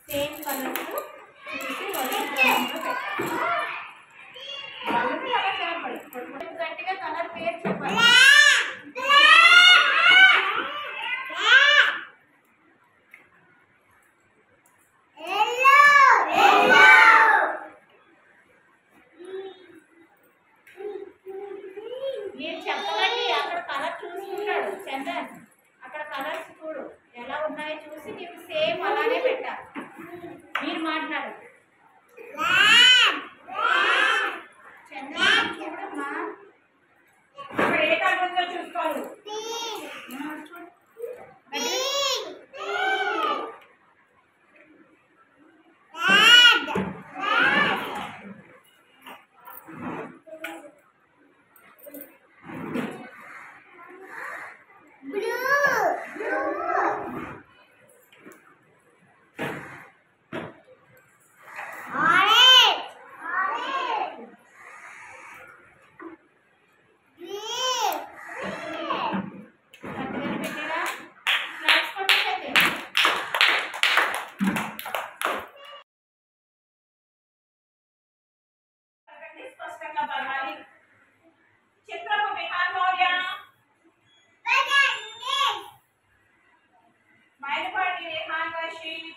Same colour చూసి గట్టిగా colour పేరు చెప్పాలి. మీరు చెప్పకండి, అక్కడ కలర్ చూసుకుంటాడు చందన్. అక్కడ కలర్స్ చూడు ఎలా ఉన్నాయో చూసి నీకు సేమ్ అలానే పెట్టాలి. మీరు మాట్లాడు చందన్ చూడమ్మా, అక్కడ ఏ కలర్ ఉందో చూసుకోవాలి. స్పష్టంగా పలకాలి. చిత్రపు విహాన్ మౌర్య, మైనపాటి రేహాన్ వర్షిత్,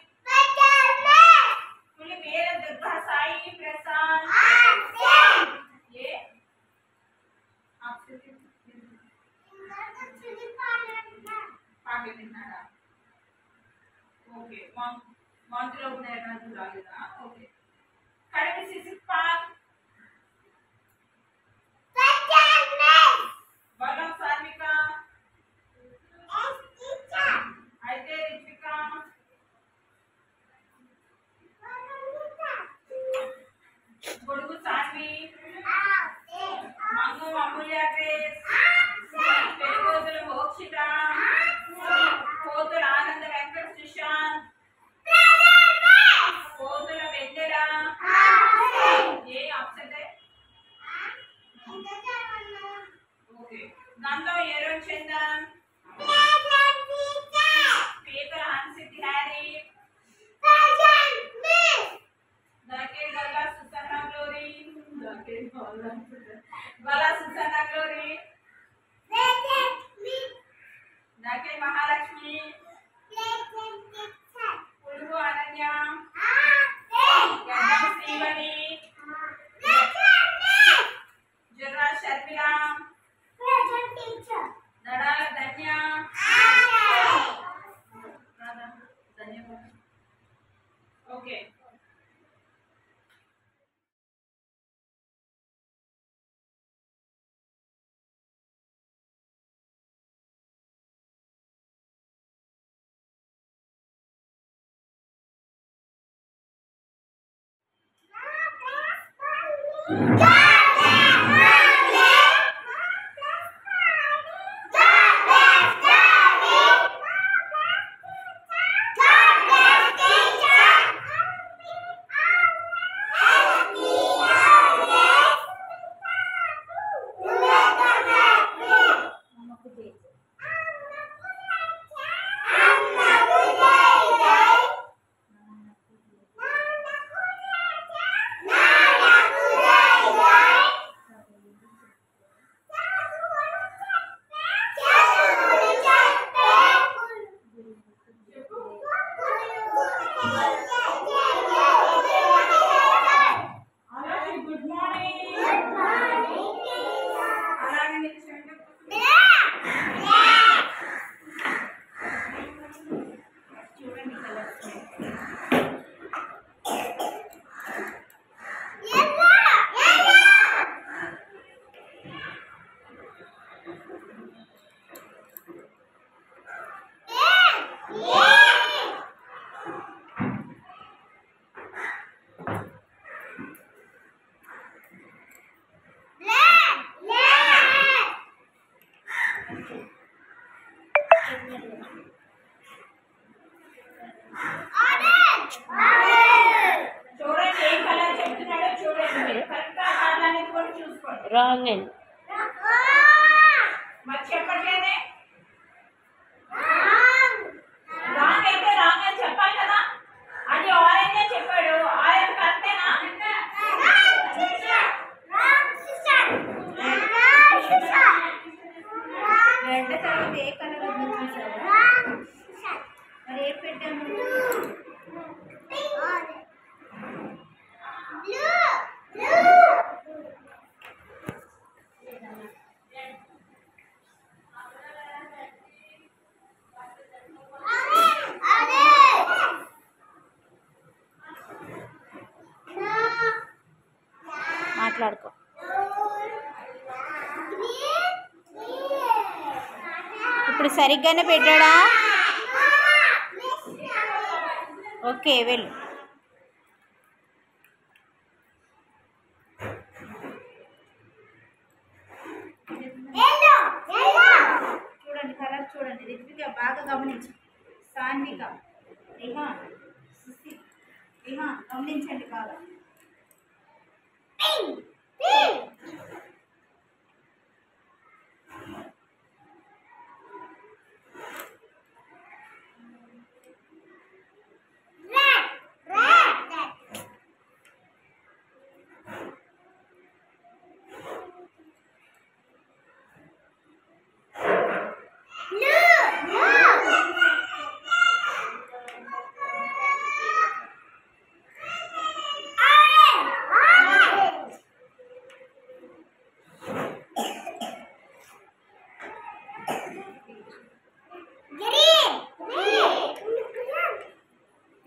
పులి వీర దుర్గా సాయి ప్రసాద్. ఏ పాటలు విన్నారా? ఓకే, మంత్రులు ఉన్నాయన్నా చూడాలిదా? ఓకే, కడిగి సిసిక్ పాల్, బలం సార్మిక, అయితే రిత్విక, గొడుగు సాన్వి, మంగు అమూల్య గ్రేస్, పెరుగోతుల మోక్షిత, కోతుల ఆనంద వెంకట సుశాంత్, కోతుల వెన్నెల. ఏ ఆప్షన్? ఓకే, దాంట్లో Aaron Chandan, Peethala Hansiddhi Harry, Dake Galla Susanna Glory, Galla Susanna Glory, Dake Mahalakshmi, Pulugu Ananya, Gaddam Srivani, Jarra Sharmila, Dadala Dhanya. Okay, wrong end. మరి చెప్పట్లేదే తర్వాత ఏ కలర్ ఉందో చూసావా? మరి ఏం పెట్టాము? మాట్లాడుకో. ఇప్పుడు సరిగ్గానే పెట్టాడా? ఓకే వెళ్ళు. చూడండి కలర్ చూడండి. రిత్విక బాగా గమనించు. సాన్విక, రిహా, సుసి, రిహా గమనించండి బాగా.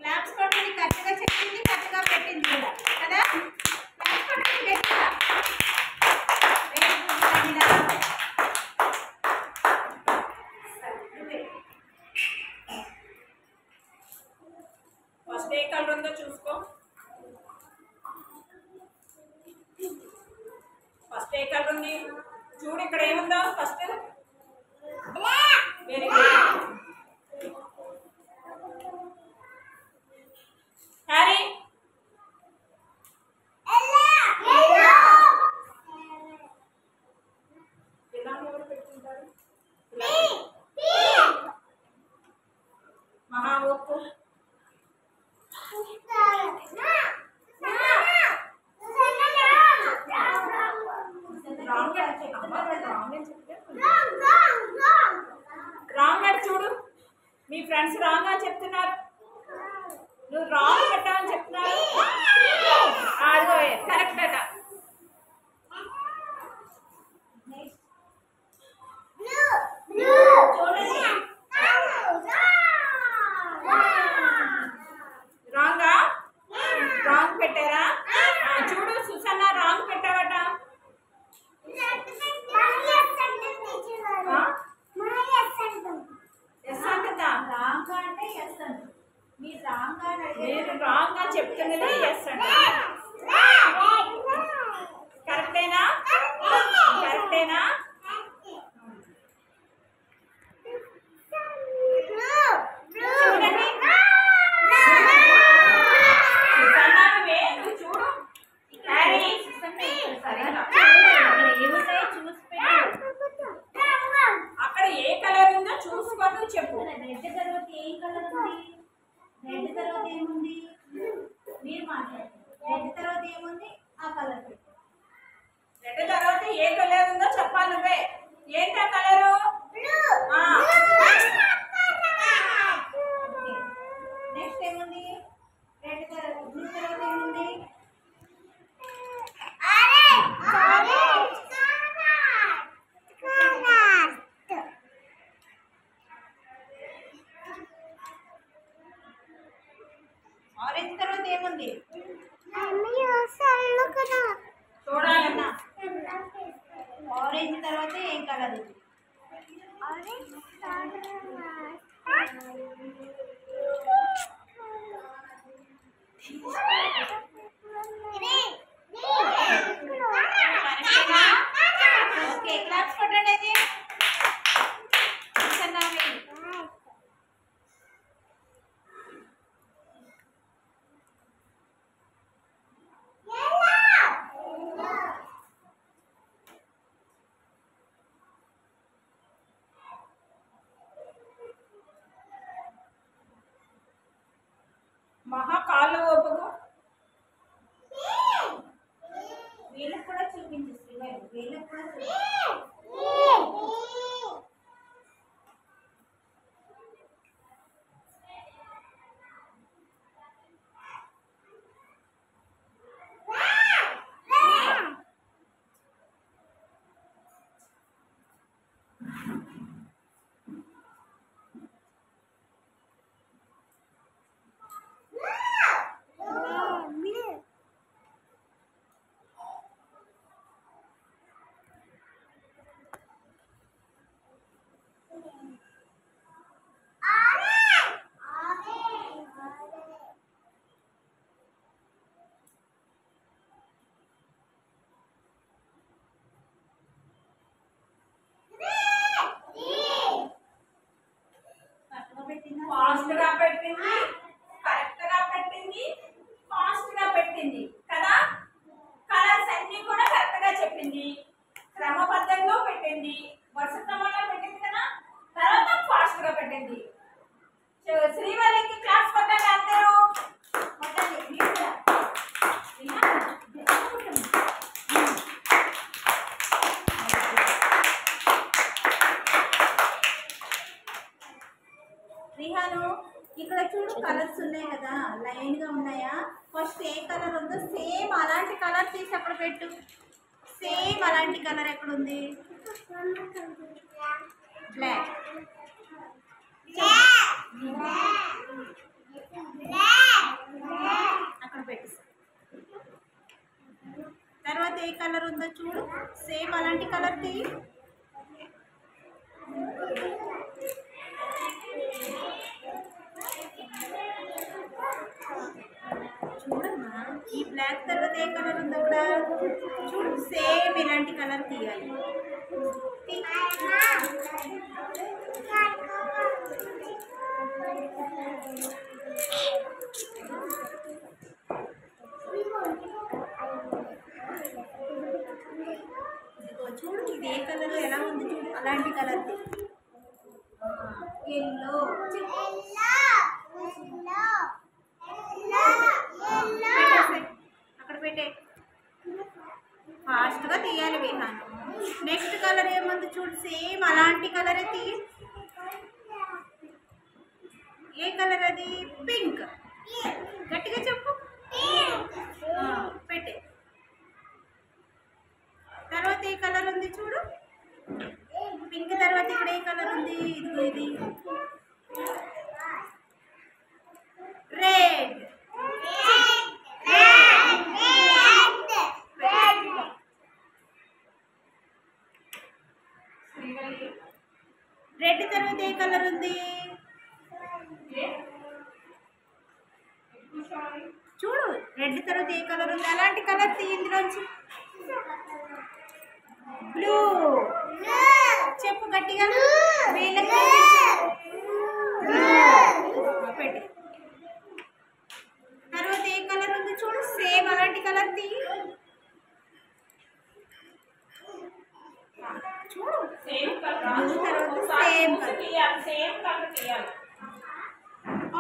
క్లాప్స్ కొట్టండి. కరెక్ట్గా చెప్పింది, కరెక్ట్గా పెట్టింది కూడా కదా. క్లాప్స్ కొట్టండి గట్టిగా. ఫస్ట్ ఏ కలర్ ఉందో చూసుకో. ఫస్ట్ ఏ కలర్ ఉంది చూడు. ఇక్కడ ఏముందో ఫస్ట్. Very good. హ్యారీ ఎవరు పెట్టుకుంటారు? మహా ఓపు. రాంగ్ అని చూడు. మీ ఫ్రెండ్స్ రాంగ్ అని చెప్తున్నారు. నువ్వు రాంగ్ పెట్టావని చెప్తున్నారు. అదిగో కరెక్ట్ అట. రాంగా? రాంగ్ పెట్టారా? చూడు సుసన్న రాంగ్ పెట్టావట. ఎస్ అంటుందా? రాంగ్ అంటే ఎస్ అంటు. మీరు రాంగ్ నేను రాంగ్ అని చెప్తున్నది ఎస్ అంట. కరెక్టేనా? కరెక్టేనా? చూడండి సుసన్నా నువ్వు చూడు. హ్యారీ అక్కడ ఏ కలర్ ఉందో చూసుకొని నువ్వు చెప్పు. రెడ్ తర్వాత ఏం కలర్ ఉంది? రెడ్ తర్వాత ఏముంది? మీరు మాట్లాడండి. రెడ్ తర్వాత ఏముంది? ఆ కలర్ పెట్టు. రెడ్ తర్వాత ఏ కలర్ ఉందో చెప్పాలి నువ్వే. ఏంటి ఆ కలరు? నెక్స్ట్ ఏముంది? రెడ్ తర్వాత బ్లూ తర్వాత ఏముంది? ఆరెంజ్ తర్వాత ఏముంది? చూడాలన్నా ఆరెంజ్ తర్వాత ఏం కలర్ ఉంది? ఓకే క్లాప్స్ కొట్టండి అయితే. మహా కాళ్ళు ఓపుకు. వీళ్ళకి కూడా చూపించు శ్రీవారు. వీళ్ళకి కూడా క్రమబద్ధంగా పెట్టింది, వరుస క్రమంలో పెట్టింది కదా, తర్వాత ఫాస్ట్ గా పెట్టింది. శ్రీవల్లికి క్లాస్ కొట్టాలి అందరూ. కొట్టాలి. మీరు కూడా. రిహాను ఇక్కడ చూడు కలర్స్ ఉన్నాయి కదా, లైన్ గా ఉన్నాయా? ఫస్ట్ ఏ కలర్ ఉందో సేమ్ అలాంటి కలర్ తీసి అక్కడ పెట్టు. సేమ్ అలాంటి కలర్ ఎక్కడ ఉంది? బ్లాక్. అక్కడ పెట్టు. తర్వాత ఏ కలర్ ఉందో చూడు, సేమ్ అలాంటి కలర్ తీ. చూడమ్మా, ఈ బ్లాక్ తర్వాత ఏ కలర్ ఉంది అక్కడ చూడు, సేమ్ ఇలాంటి కలర్ తీయాలి. చూడు ఇది ఏ కలర్ ఎలా ఉంది చూడు, అలాంటి కలర్ ఎల్లో. అక్కడ పెట్టే. ఫాస్ట్గా తీయాలి విహాన్. నెక్స్ట్ కలర్ ఏముంది చూడు, సేమ్ అలాంటి కలరే తీయి. ఏ కలర్ అది? పింక్. గట్టిగా చెప్పు. పెట్టే. తర్వాత ఏ కలర్ ఉంది చూడు, పింక్ తర్వాత ఇక్కడ ఏ కలర్ ఉంది? ఇదిగో ఇది రెడ్. రెడ్ తర్వాత ఏ కలర్ ఉంది చూడు, రెడ్ తర్వాత ఏ కలర్ ఉంది? అలాంటి కలర్ తీ ఇందులోంచి. బ్లూ. చెప్పు గట్టిగా. పెట్టి తర్వాత ఏ కలర్ ఉంది చూడు, సేమ్ అలాంటి కలర్ తీ. చూడు సేమ్ కలర్. తర్వాత సేమ్ కలర్. సేమ్ కలర్ తీయాలి.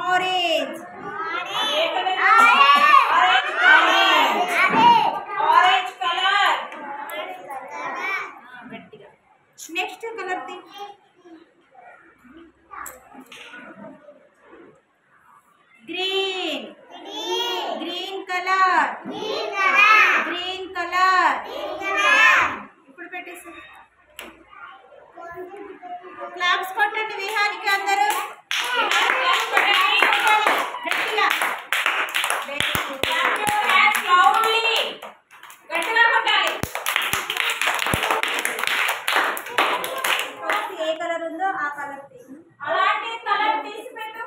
ఆరెంజ్. ఏ కలర్? Orange colour. గట్టిగా. నెక్స్ట్ కలర్ తీ. Green. Green colour. Green colour. ఇప్పుడు పెట్టేసి క్లాప్స్ కొట్టండి విహానికి అందరూ గట్టిగా. గట్టిగా కొట్టాలి. ఏ కలర్ ఉందో ఆ కలర్ తీ. అలాంటి కలర్ తీసి పెట్టు.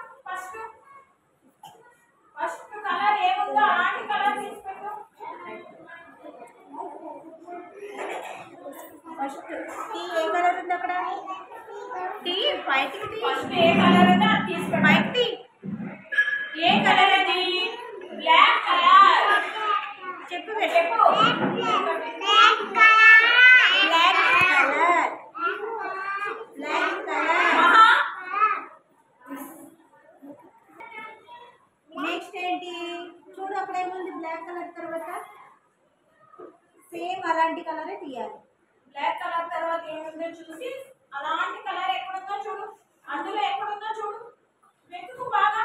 ఫస్ట్ కలర్ ఏముందో అలాంటి కలర్ తీసి పెట్టు. ఫస్ట్ టీ ఏ కలర్ ఉంది అక్కడ? టీ బయటికి తీ. ఫస్ట్ ఏ కలర్ ఉందో అది తీసి పెట్టు. బయట తీ. ఏ కలర్ అది? Black colour. చెప్పు చెప్పు. Black colour. Black colour. Next ఏంటి చూడు, అక్కడ ఏముంది? బ్లాక్ కలర్ తర్వాత సేమ్ అలాంటి కలరే తీయాలి. బ్లాక్ కలర్ తర్వాత ఏముందో చూసి అలాంటి కలర్ ఎక్కడుందో చూడు. అందులో ఎక్కడుందో చూడు. వెతుకు బాగా.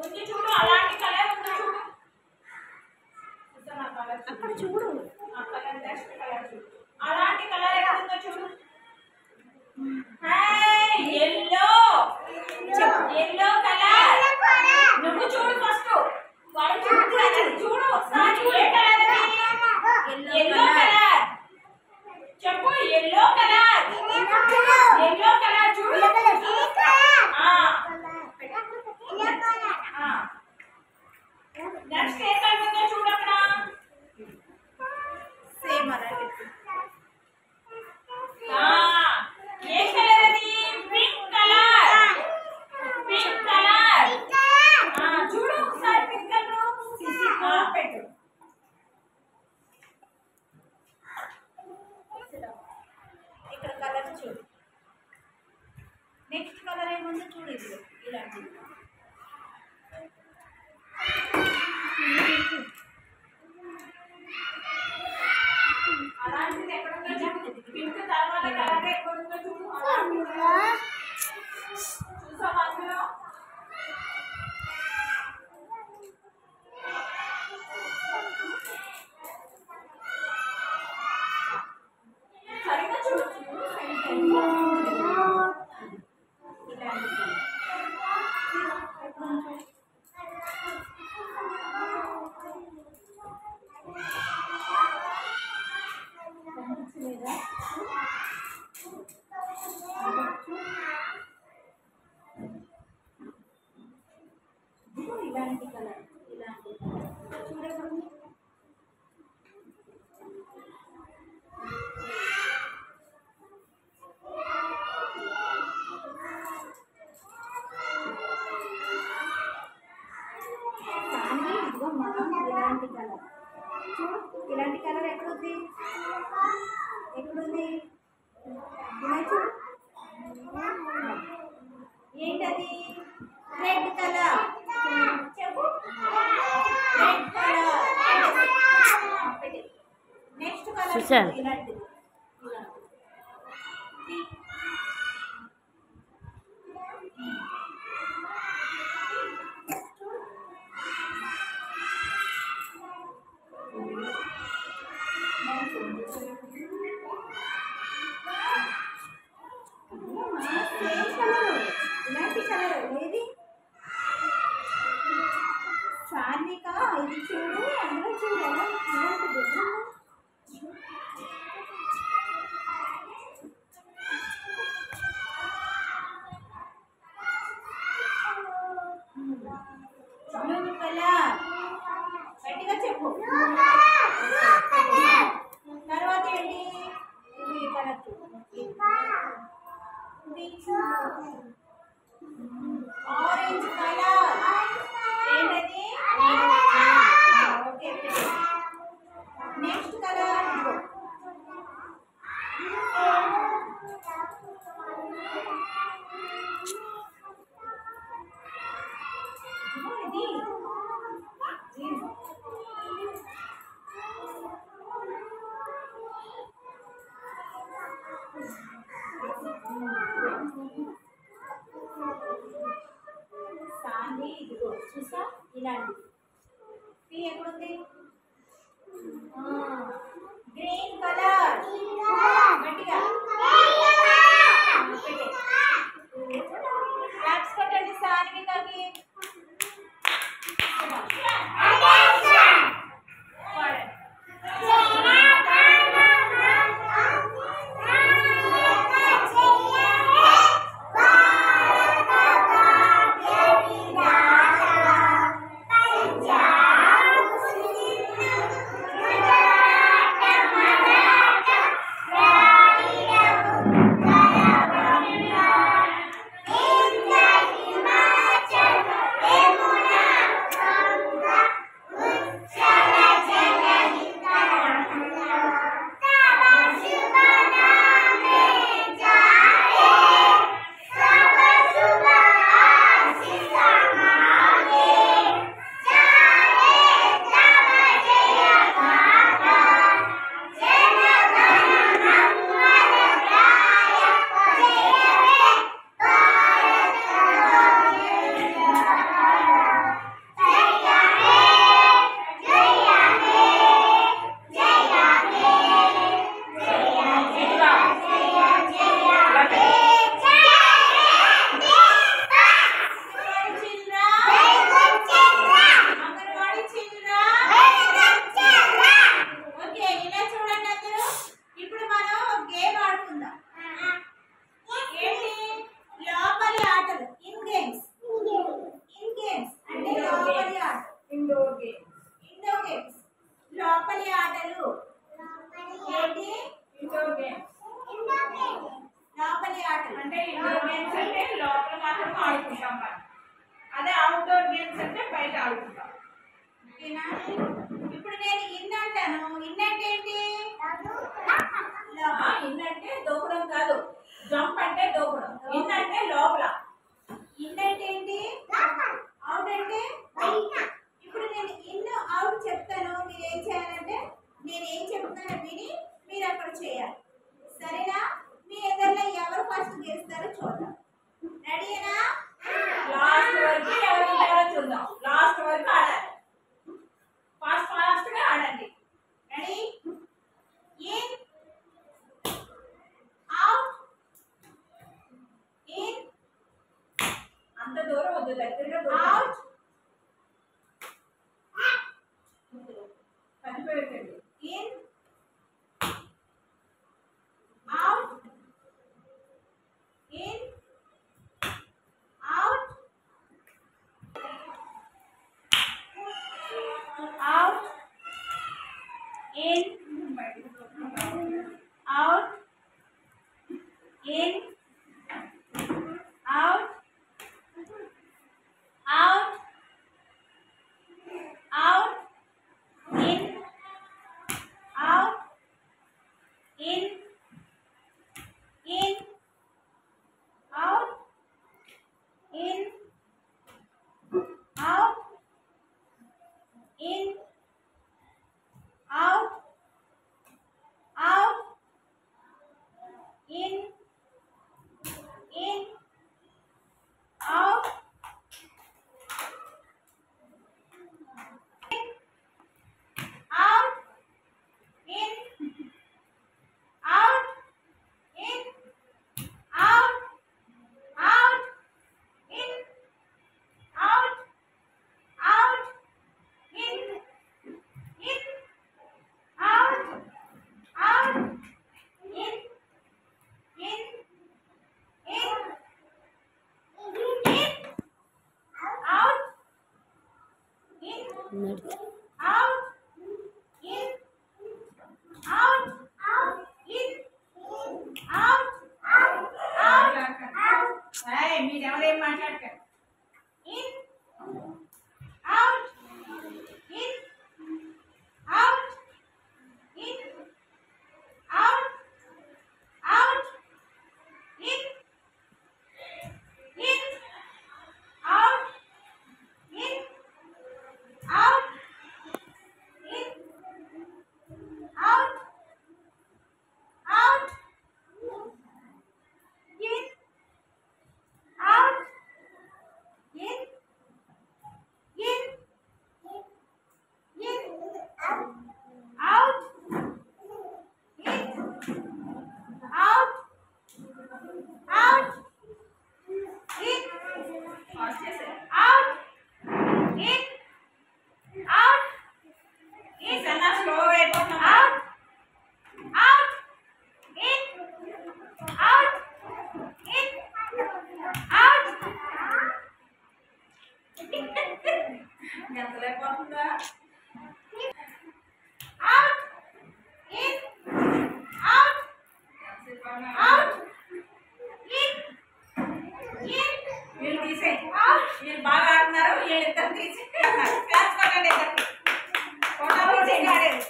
ఉంది చూడు, అలాంటి కలర్ ఉందో చూడు. అక్కడ చూడు. ఆ కలర్ నెక్స్ట్ కలర్ చూడు. అలాంటి కలర్ ఎక్కడుందో చూడు. ఎల్లో. Yellow colour. నువ్వు చూడు ఫస్ట్. వాడు చూడు. చూడు ఒకసారి. ఏ కలర్ అది? Yellow colour. చెప్పు. Yellow colour. ఎల్లో కలర్ చూడు. నెక్స్ట్ ఏ కలర్ ఉందో చూడు అక్కడ. సేమ్ అలాంటి. ఏ కలర్ అది? Pink colour. Pink colour. చూడు ఒకసారి పింక్ కలర్ పెట్టు. చూడు. నెక్స్ట్ కలర్ ఏముందో చూడు. ఇది ఇలాంటిది. అలాంటిది ఎక్కడుందో చూడు. పింక్ తర్వాత కలర్ ఎక్కడుందో చూడు. చూసావా అందులో? సరిగ్గా చూడు. ఇలాంటి కలర్ ఇలాంటి చూడకుండా ఇలాంటి కలర్ చూడు. ఇలాంటి కలర్ ఎక్కడుంది? ఎక్కడుంది? చూడు. ఏంటది? Red colour. చెప్పు. Red colour. నెక్స్ట్ కలర్ ఇలాంటిది. ఇలాంటి కలర్ ఏది? సార్నిక ఇది చూడు. అందులో చూడు ఎలా ఇలాంటిది. Blue colour. గట్టిగా చెప్పు. తర్వాత ఏంటి? ఈ కలర్ చూడు. Orange colour. ఏంటది? ఓకే. నెక్స్ట్ కలర్ ఇది. సాంది ఇదిగో చూసా ఇలాంటిది. పీ ఎక్కడుంది? Green colour. గట్టిగా క్లాప్స్ కొట్టండి సాన్వికకి. లోపలి ఆటలు అంటే ఇండోర్ గేమ్స్ అంటే లోపల మాత్రం ఆడుకుంటాం మనం. అదే అవుట్డోర్ గేమ్స్ అంటే బయట ఆడుకుంటాం. ఓకేనా? ఇప్పుడు నేను ఇన్ అంటాను. ఇన్ అంటే ఏంటి? ఇన్ అంటే దూకడం కాదు, సరేనా? మీ ఎదురులో ఎవరు ఫస్ట్ గెలుస్తారో చూద్దాం. రెడీనా? లాస్ట్ వరకు ఎవరు ఉంటారో చూద్దాం. లాస్ట్ వరకు ఆడాలి. ఫాస్ట్ గా ఆడండి. రెడీ? ఇన్ అవుట్ ఇన్ అంత దూరం వద్దు, దగ్గరగా అవుట్ కనిపెట్టండి. In out in out out in out in out out out in out in out in out in out out in out out in out in out out in out out in out out in out మీరెవరేం మాట్లాడతారు? in out in out in out out in out in out in out out in out out out out in fast చేశారు. out in out కన్నా స్లోగా అయిపోతున్నా. out out in out out ఎంత లేకపోతుందా? out in out out in వీళ్ళు తీసేయి. వీళ్ళు బాగా ఆడుతున్నారు. వీళ్ళు ఇద్దరు తీసి క్లాస్ కొట్టండి. ఇద్దరికి ఫోటో తీసి ఆడేది.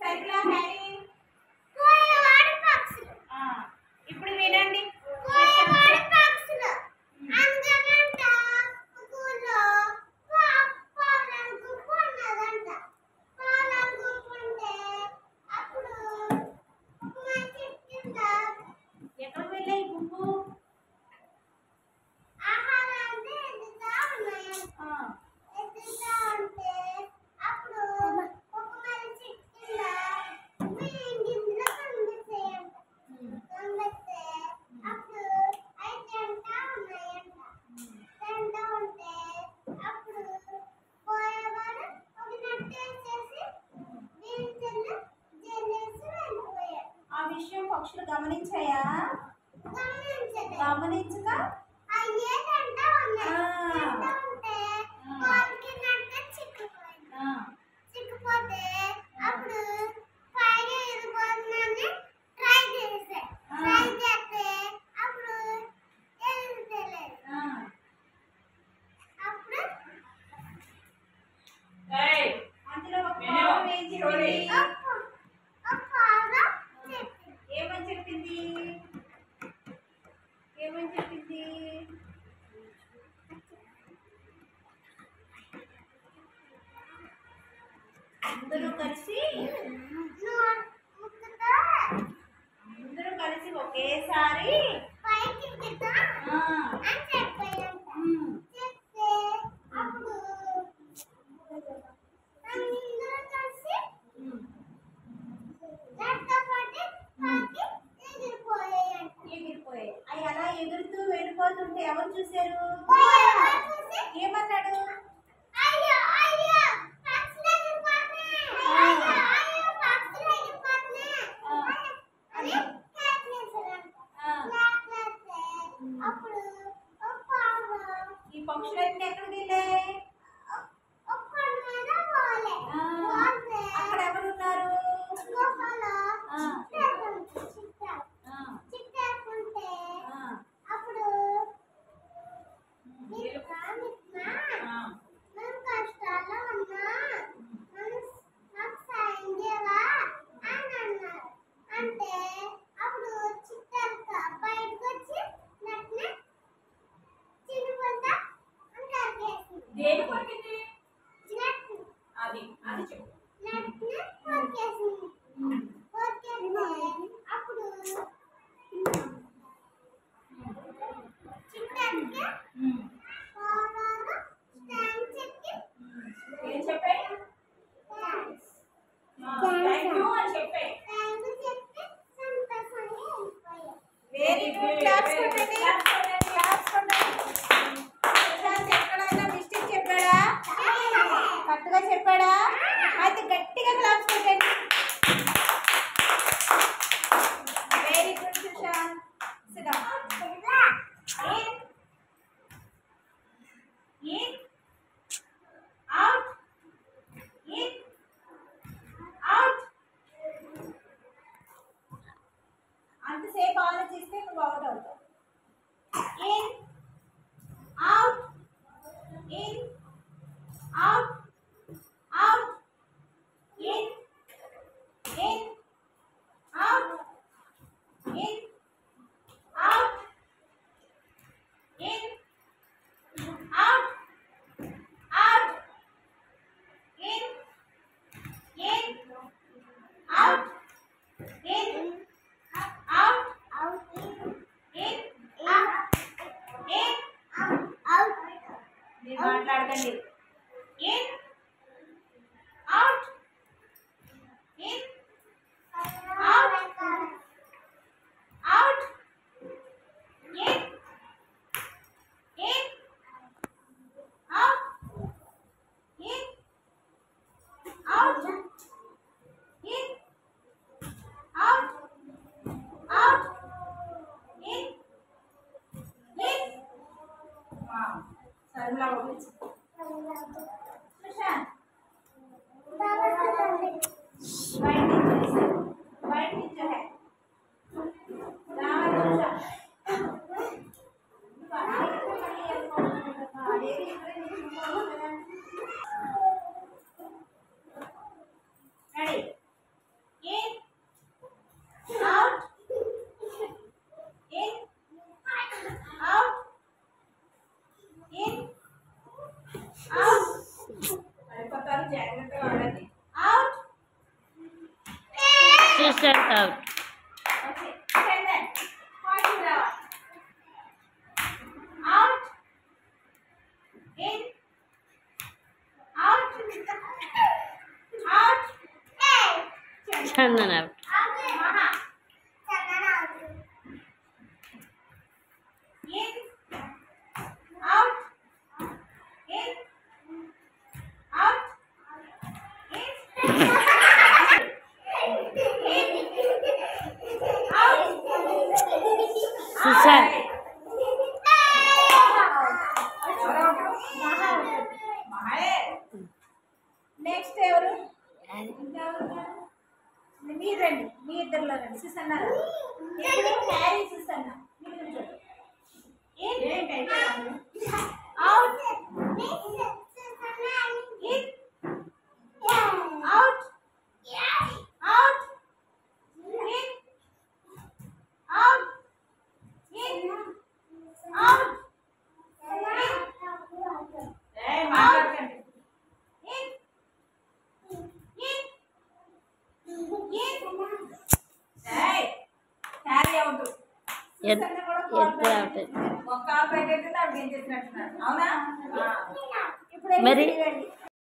సైకిల్ హ్యారీ ఇప్పుడు వినండి. ఎక్కడికి వెళ్ళాయి గుంపు? ఆ విషయం పక్షులు గమనించాయా? గమనించక అందులో ఒక పాము ఏం చెప్పింది? ఏమని చెప్పింది? ఏమని చెప్పింది? కొట్టండి. క్లాప్స్ కొట్టండి. ప్రశాంత్ ఎక్కడైనా మిస్టేక్ చెప్పాడా? కరెక్ట్గా చెప్పాడా? అయితే గట్టిగా క్లాప్స్ కొట్టండి. Very good Sushant. Sit down. In, out, in, out. అంతసేపు ఆలోచిస్తే నువ్వు అవుట్ అవుతావు. In, out, in, out, out, in, out, in, out, in, out, out, in, out, in, out, in, out. మీరు మాట్లాడకండి. In, out, in, out, out, in, out, in, out, in, out, out, in. Wow. Sarula Roberts. Sushant. White teacher है. Ready? In, out, in, out, in, out. పక్కన జాగ్రత్తగా వాడండి. Out. Sushant out. Okay. Send that. Point it out. Out. In. Out. Out. Chandan out. Maha. In. Out. In. Out. In. Out. Sushant. Next ఎవరు? మీరు రండి, మీ ఇద్దరులో రండి. Susanna ఇప్పుడు క్యారీ Susanna out, in, out, out, in, out, in, out, మాట్లాడకండి. In, in, క్యారీ అవుట్. ఎత్తు అవుట్. ఒక్క ఆపరేట్ అయితే ఆవిడ ఏం చేసినట్టున్నారు. అవునా? ఇప్పుడు మరి వెళ్ళి